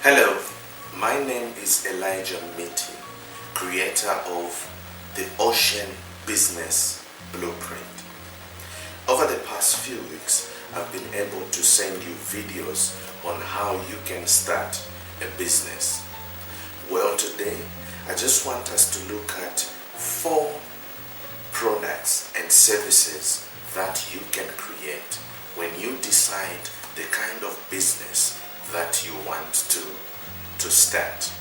Hello, my name is Elijah Miti, creator of the Ocean Business Blueprint. Over the past few weeks, I've been able to send you videos on how you can start a business. Well, today, I just want us to look at 4 products and services that you can create when you decide the kind of business that you want to start.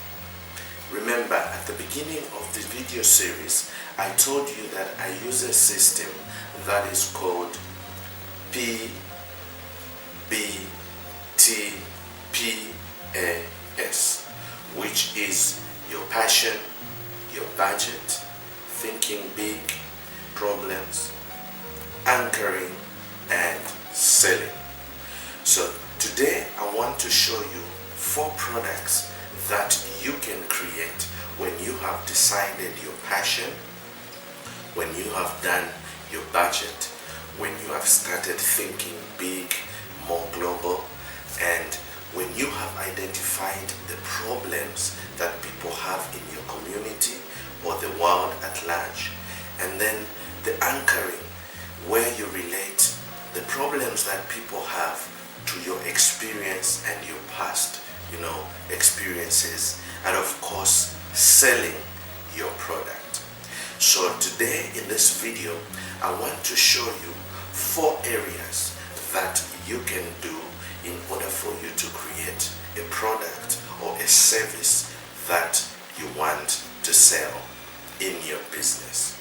Remember, at the beginning of the video series, I told you that I use a system that is called PBTPAS, which is your passion, your budget, thinking big, problems, anchoring, and selling. So today I want to show you 4 products that you can create when you have decided your passion, when you have done your budget, when you have started thinking big, more global, and when you have identified the problems that people have in your community or the world at large, and then the anchoring, where you relate the problems that people have to your experience and your past, experiences, and of course, selling your product. So today in this video, I want to show you 4 areas that you can do in order for you to create a product or a service that you want to sell in your business.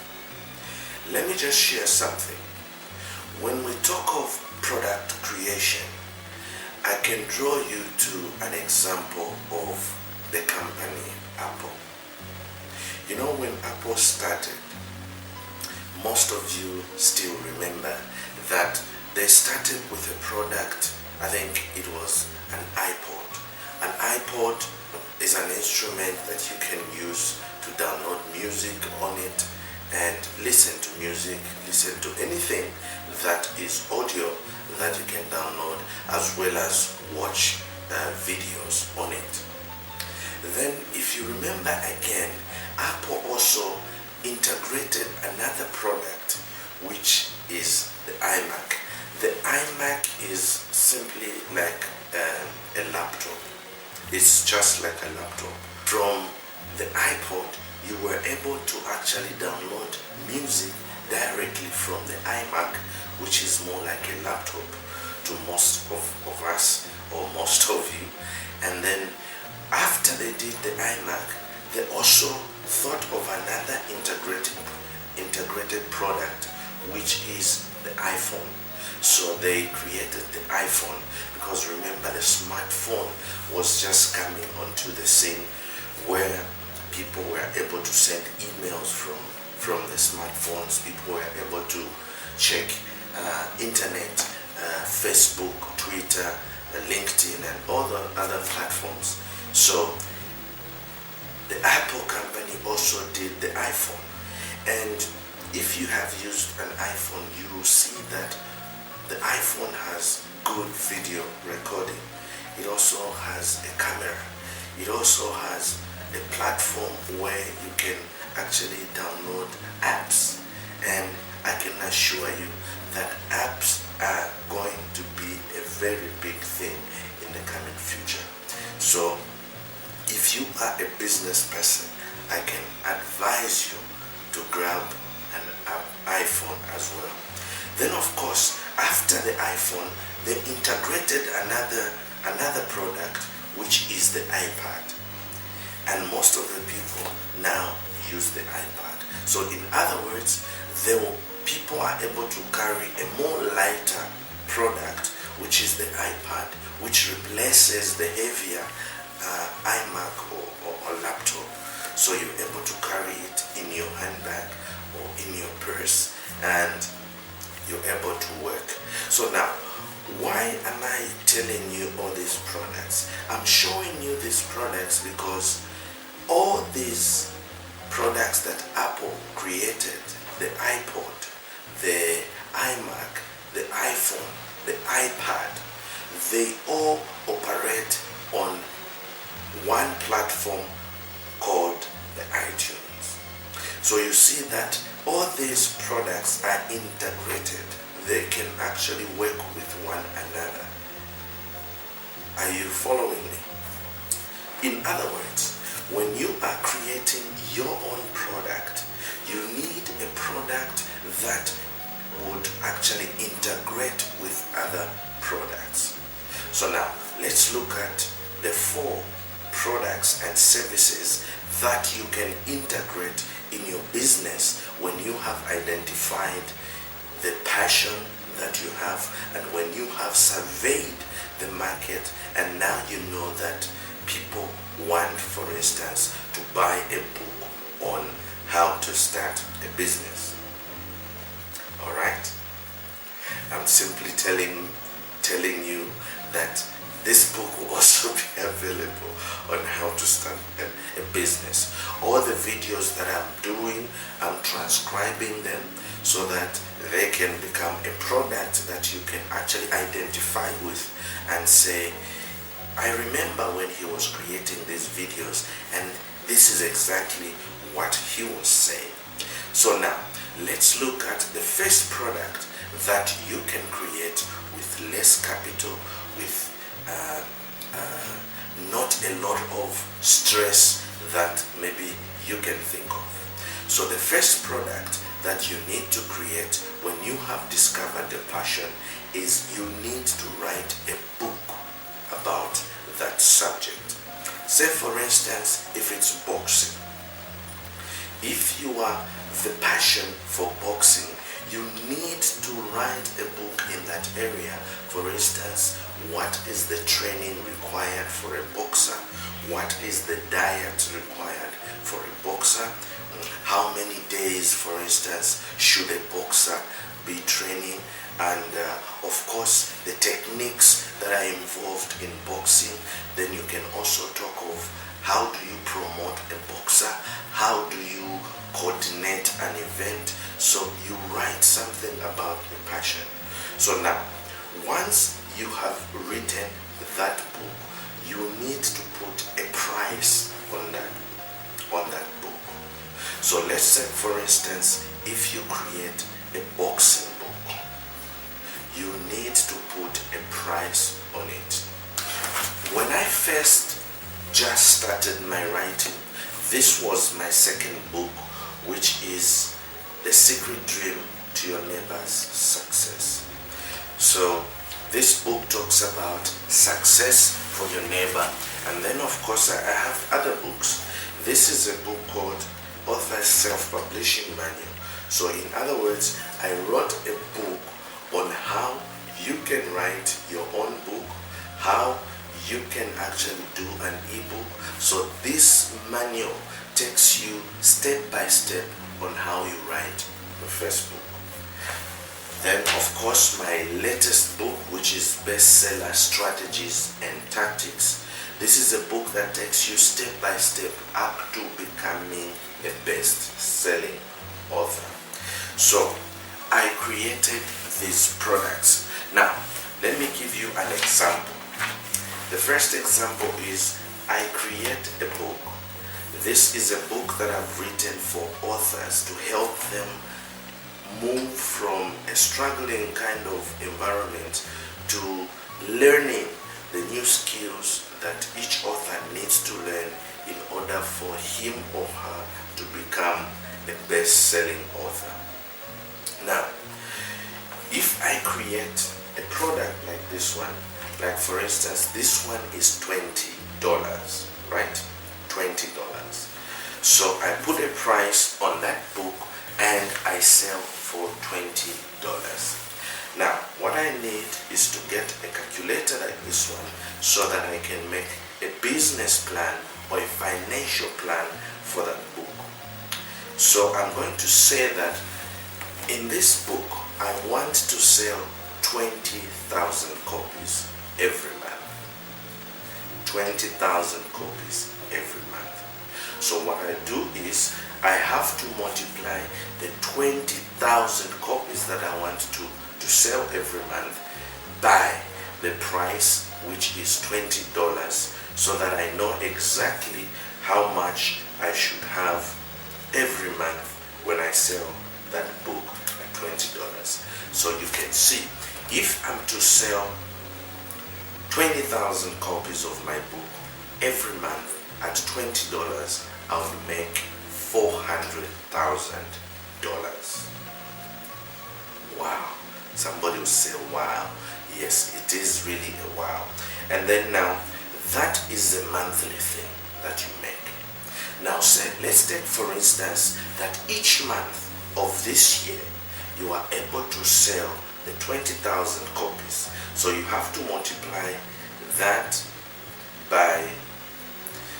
Let me just share something. When we talk of product creation, I can draw you to an example of the company Apple. When Apple started, most of you still remember that they started with a product. I think it was an iPod. An iPod is an instrument that you can use to download music on it and listen to music, listen to anything that is audio that you can download, as well as watch videos on it. Then, if you remember again, Apple also integrated another product, which is the iMac. The iMac is simply like a laptop. It's just like a laptop. From the iPod, you were able to actually download music directly from the iMac, which is more like a laptop to most of us, or most of you. And then after they did the iMac, they also thought of another integrated product, which is the iPhone. So they created the iPhone, because remember, the smartphone was just coming onto the scene, where people were able to send emails from the smartphones. People were able to check internet, Facebook, Twitter, LinkedIn, and all the other platforms. So the Apple company also did the iPhone. And if you have used an iPhone, you will see that the iPhone has good video recording. It also has a camera. It also has a platform where you can actually download apps. And I can assure you that apps are going to be a very big thing in the coming future. So if you are a business person, I can advise you to grab an iPhone as well. Then of course, after the iPhone, they integrated another product, which is the iPad. And most of the people now use the iPad. So in other words, people are able to carry a more lighter product, which is the iPad, which replaces the heavier iMac or laptop. So you're able to carry it in your handbag or in your purse, and you're able to work. So now, why am I telling you all these products? I'm showing you these products because all these products that Apple created, the iPod, the iMac, the iPhone, the iPad, they all operate on platform called the iTunes. So you see that all these products are integrated. They can actually work with one another. Are you following me? In other words, when you are creating your own product, you need a product that would actually integrate with other products. So now, let's look at the 4 products and services that you can integrate in your business when you have identified the passion that you have and when you have surveyed the market and now you know that people want, for instance, to buy a book on how to start a business. Alright? I'm simply telling you that this book will also be available on how to start a business. All the videos that I'm doing, I'm transcribing them so that they can become a product that you can actually identify with and say, I remember when he was creating these videos and this is exactly what he was saying. So now, let's look at the first product that you can create with less capital, with not a lot of stress that maybe you can think of. So the first product that you need to create when you have discovered the passion is you need to write a book about that subject. Say for instance, if it's boxing. If you are the passion for boxing, you need to write a book in that area. For instance, what is the training required for a boxer? What is the diet required for a boxer? How many days, for instance, should a boxer be training? And of course, the techniques that are involved in boxing. Then you can also talk of how do you promote a boxer? How do you coordinate an event? So you write something about your passion. So now, once you have written that book, you need to put a price on that book. So let's say, for instance, if you create a boxing book, you need to put a price on it. When I first just started my writing, this was my second book, which is The Secret Dream to Your Neighbor's Success. So this book talks about success for your neighbor, and then of course I have other books. This is a book called Author's Self-Publishing Manual. So in other words, I wrote a book on how you can write your own book, how you can actually do an ebook. So this manual takes you step by step on how you write your first book. Then of course my latest book, which is Bestseller Strategies and Tactics. This is a book that takes you step by step up to becoming a best-selling author. So I created these products. Now let me give you an example. The first example is I create a book. This is a book that I've written for authors to help them move from a struggling kind of environment to learning the new skills that each author needs to learn in order for him or her to become a best-selling author. Now, if I create a product like this one, like for instance, this one is $20, right? $20. So I put a price on that book and I sell for $20. Now, what I need is to get a calculator like this one so that I can make a business plan or a financial plan for that book. So I'm going to say that in this book, I want to sell 20,000 copies every month. 20,000 copies every month. So what I do is I have to multiply the 20,000 copies that I want to sell every month by the price, which is $20, so that I know exactly how much I should have every month when I sell that book at $20. So you can see, if I'm to sell 20,000 copies of my book every month at $20, I would make $400,000. Wow. Somebody will say, wow. Yes, it is really a wow. And then now, that is the monthly thing that you make. Now say, let's take for instance that each month of this year, you are able to sell the 20,000 copies. So you have to multiply that by,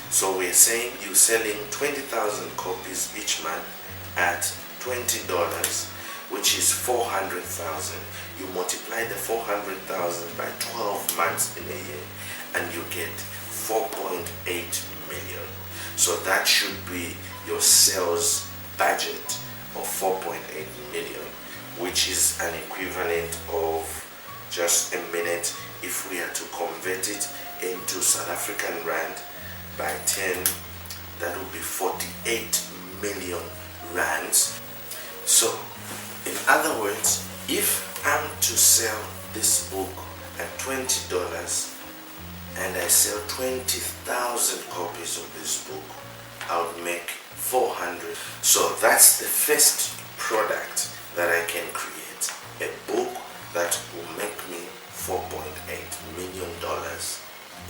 so we're saying you're selling 20,000 copies each month at $20, which is 400,000. You multiply the 400,000 by 12 months in a year, and you get 4.8 million. So that should be your sales budget of 4.8 million, which is an equivalent of, just a minute, if we are to convert it into South African rand by 10, that would be 48 million rands. So in other words, if I'm to sell this book at $20 and I sell 20,000 copies of this book, I would make 400. So that's the first product that I can create, a book that will make me $4.8 million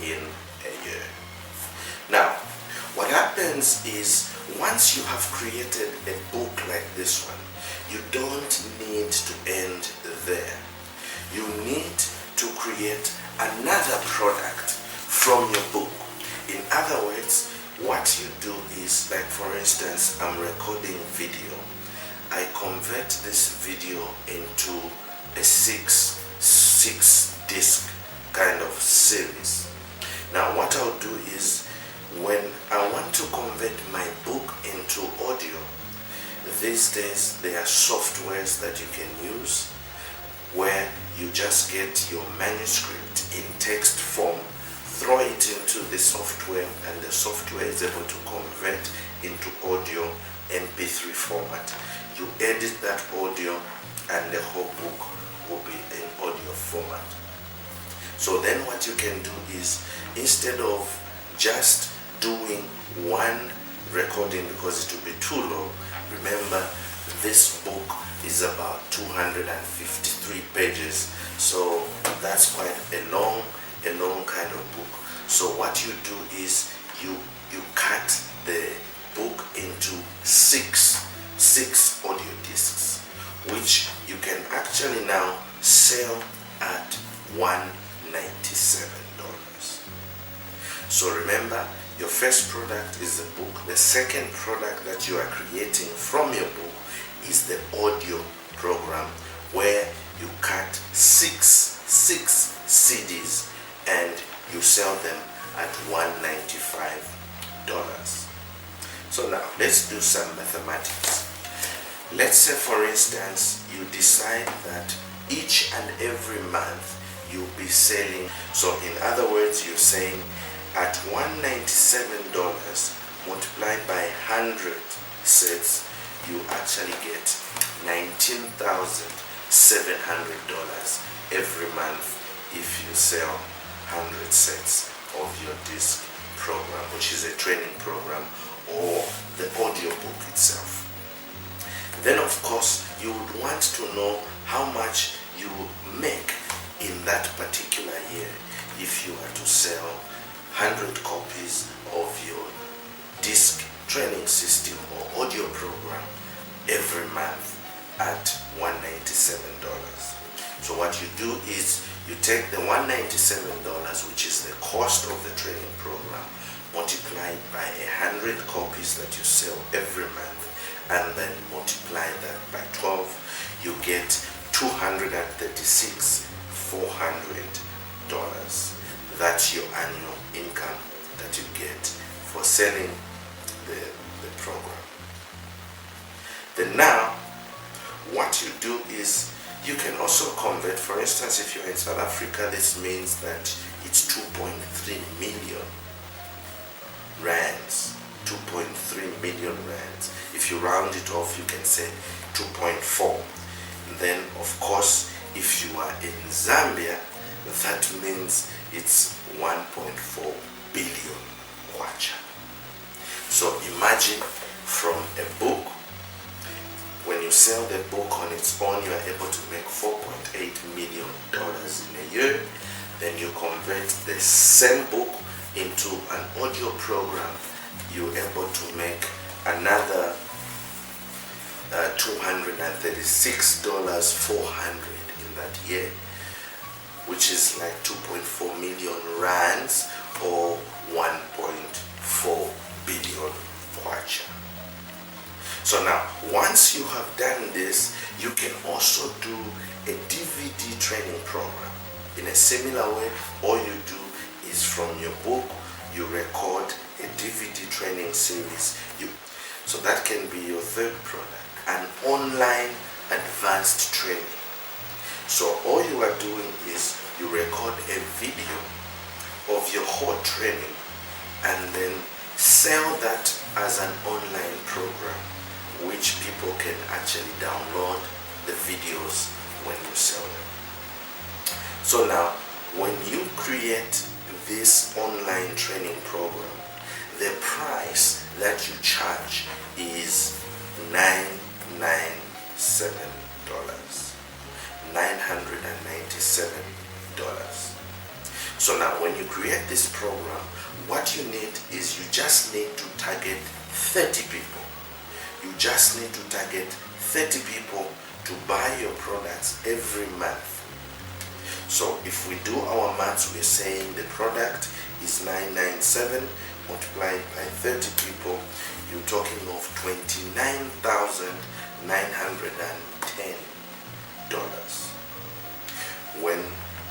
in a year. Now, what happens is, once you have created a book like this one, you don't need to end there. You need to create another product from your book. In other words, what you do is, like for instance, I'm recording video. I convert this video into a six disc kind of series. Now what I'll do is, when I want to convert my book into audio, these days there are softwares that you can use where you just get your manuscript in text form, throw it into the software, and the software is able to convert into audio MP3 format. You edit that audio and the whole book will be in audio format. So then what you can do is, instead of just doing one recording because it will be too long, remember this book is about 253 pages, so that's quite a long kind of book. So what you do is you cut the book into six audio discs, which you can actually now sell at $197. So remember, your first product is the book. The second product that you are creating from your book is the audio program, where you cut six CDs and you sell them at $195. So now let's do some mathematics. Let's say for instance you decide that each and every month you'll be selling, so in other words you're saying at $197 multiplied by 100 sets, you actually get $19,700 every month if you sell 100 sets of your disc program, which is a training program, or the audio book itself. Then of course you would want to know how much you make in that particular year if you are to sell 100 copies of your disc training system or audio program every month at $197. So what you do is you take the $197, which is the cost of the training program, multiplied by 100 copies that you sell every month, and then multiply that by 12, you get $236,400. That's your annual income that you get for selling the program. Then now, what you do is you can also convert. For instance, if you're in South Africa, this means that it's 2.3 million rands, 2.3 million rands. If you round it off, you can say 2.4. Then, of course, if you are in Zambia, that means it's 1.4 billion kwacha. So imagine from a book, when you sell the book on its own, you are able to make $4.8 million in a year. Then you convert the same book into an audio program, you're able to make another $236,400 in that year, which is like 2.4 million rands or 1.4 billion kwacha. So now, once you have done this, you can also do a DVD training program. In a similar way, all you do is from your book, you record a DVD training series. So that can be your third product, an online advanced training. So all you are doing is you record a video of your whole training and then sell that as an online program, which people can actually download the videos when you sell them. So now, when you create this online training program, the price that you charge is $997. So now, when you create this program, what you need is you just need to target 30 people. You just need to target 30 people to buy your products every month. So if we do our maths, we're saying the product is 997 multiplied by 30 people, you're talking of $29,910. When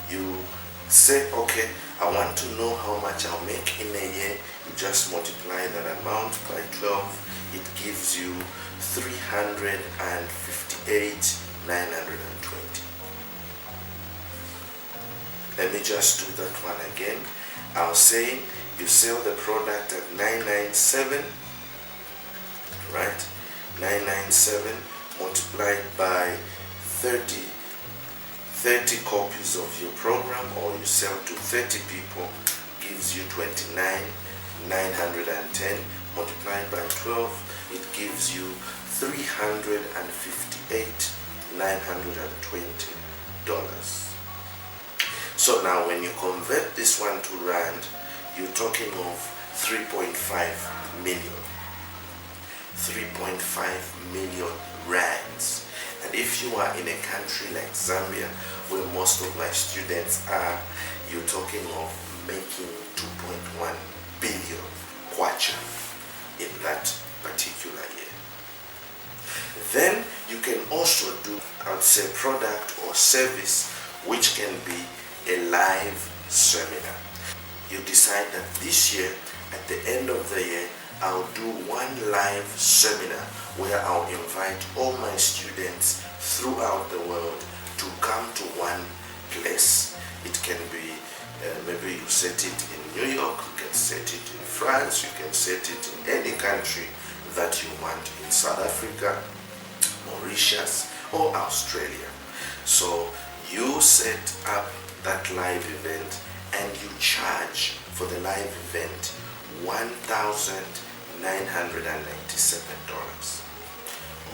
you say, okay, I want to know how much I'll make in a year, you just multiply that amount by 12, it gives you 358,920. Let me just do that one again. I was saying you sell the product at 997, right? 997 multiplied by 30 copies of your program, or you sell to 30 people, gives you 29,910 multiplied by 12, it gives you $358,920. So now when you convert this one to rand, you're talking of 3.5 million. 3.5 million rands. And if you are in a country like Zambia, where most of my students are, you're talking of making 2.1 billion kwacha in that particular year. Then you can also do, I would say, product or service, which can be a live seminar. You decide that this year, at the end of the year, I'll do one live seminar where I'll invite all my students throughout the world to come to one place. It can be, maybe you set it in New York, you can set it in France, you can set it in any country that you want, in South Africa, Mauritius, or Australia. So you set up that live event and you charge for the live event $1,997,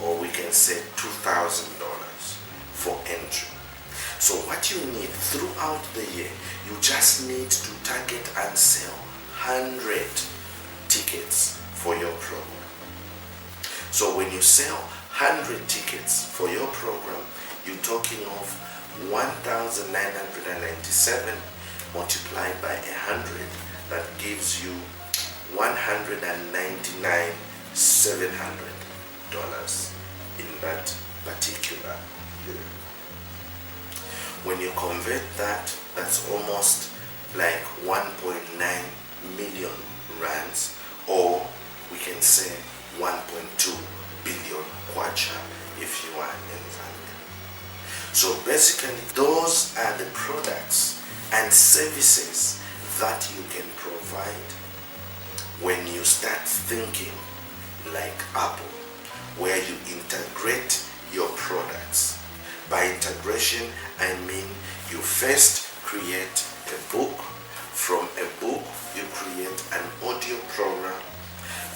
or we can say $2,000 for entry. So what you need throughout the year, you just need to target and sell 100 tickets for your program. So when you sell 100 tickets for your program, you're talking of 1,997 multiplied by 100, that gives you $199,700 in that particular year. When you convert that, that's almost like 1.9 million rands, or we can say 1.2 billion kwacha if you are in Zambia. So basically, those are the products and services that you can provide when you start start thinking like Apple, where you integrate your products. By integration, I mean you first create a book. From a book, you create an audio program.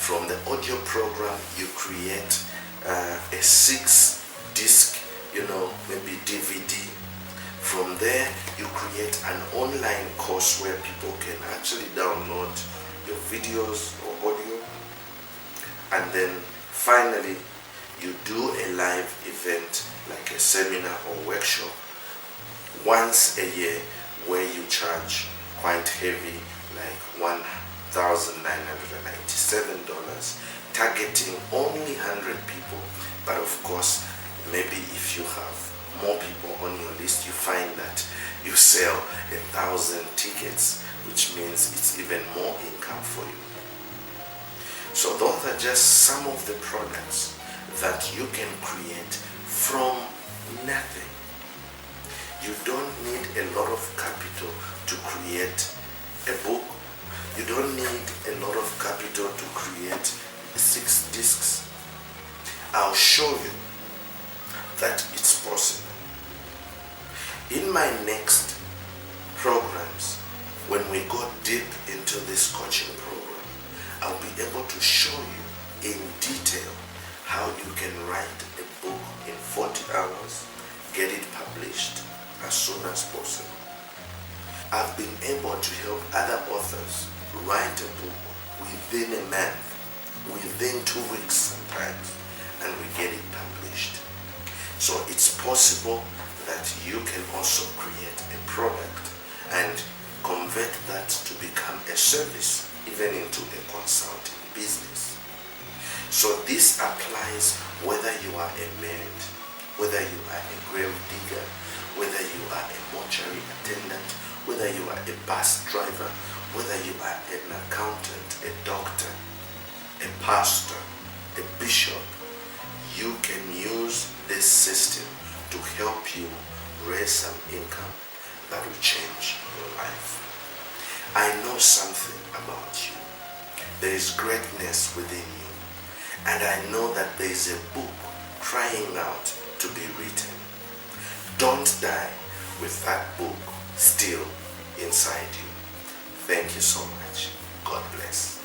From the audio program, you create a 6-disc, maybe DVD. From there, you create an online course where people can actually download your videos or audio. And then finally, you do a live event like a seminar or workshop once a year where you charge quite heavy, like $1,997, targeting only 100 people. But of course, maybe if you have more people on your list, you find that you sell 1,000 tickets, which means it's even more income for you. So those are just some of the products that you can create from nothing. You don't need a lot of capital to create a book. You don't need a lot of capital to create 6 discs. I'll show you that it's possible. In my next programs, when we go deep into this coaching program, I'll be able to show you in detail how you can write a book in 40 hours, get it published as soon as possible. I've been able to help other authors write a book within a month, within 2 weeks sometimes, and we get it published. So it's possible that you can also create a product and convert that to become a service, even into a consulting business. So this applies whether you are a maid, whether you are a grave digger, whether you are a mortuary attendant, whether you are a bus driver, whether you are an accountant, a doctor, a pastor, a bishop. You can use this system to help you raise some income that will change your life. I know something about you. There is greatness within you. And I know that there is a book crying out to be written. Don't die with that book still inside you. Thank you so much. God bless.